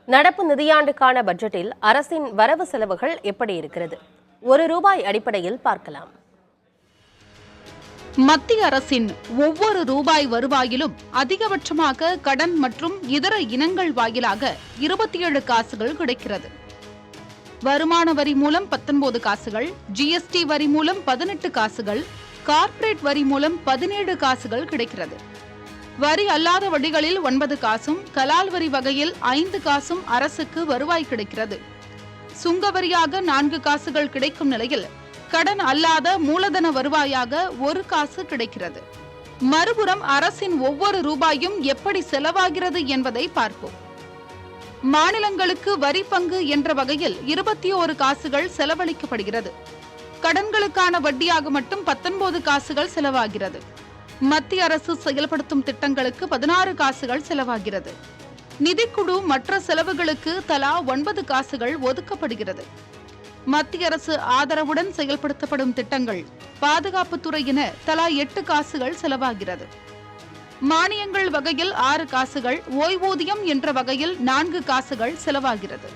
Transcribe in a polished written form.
நடப்பு நிதியாண்டுக்கான பட்ஜெட்டில் அரசின் வரவு செலவுகள் எப்படி இருக்கிறது? ₹1 அடிப்படையில் பார்க்கலாம். மத்திய அரசின் ஒவ்வொரு ரூபாய் வருவாயிலும் அதிகபட்சமாக கடன் மற்றும் இதர இனங்கள் வாயிலாக 27 காசுகள் கிடைக்கிறது. வருமான வரி மூலம் 19 காசுகள், ஜிஎஸ்டி வரி மூலம் 18 காசுகள், கார்ப்பரேட் வரி மூலம் 17 காசுகள் கிடைக்கிறது. வரி அல்லாத வழிகளில் 9 காசும், கலால் வரி வகையில் 5 காசும் அரசுக்கு வருவாய் கிடைக்கிறது. சுங்க வரியாக 4 காசுகள் கிடைக்கும் நிலையில் கடன் அல்லாத மூலதன வருவாயாக 1 காசு கிடைக்கிறது. மறுபுறம் அரசின் ஒவ்வொரு ரூபாயும் எப்படி செலவாகிறது என்பதை பார்ப்போம். மாநிலங்களுக்கு வரி பங்கு என்ற வகையில் 21 காசுகள் செலவழிக்கப்படுகிறது. கடன்களுக்கான வட்டியாக மட்டும் 19 காசுகள் செலவாகிறது. மத்திய அரசு செயல்படுத்தும் திட்டங்களுக்கு 16 காசுகள் செலவாகிறது. நிதிக்குழு மற்ற செலவுகளுக்கு தலா 9 காசுகள் ஒதுக்கப்படுகிறது. மத்திய அரசு ஆதரவுடன் செயல்படுத்தப்படும் திட்டங்கள், பாதுகாப்புத்துறை என தலா 8 காசுகள் செலவாகிறது. மானியங்கள் வகையில் 6 காசுகள், ஓய்வூதியம் என்ற வகையில் 4 காசுகள் செலவாகிறது.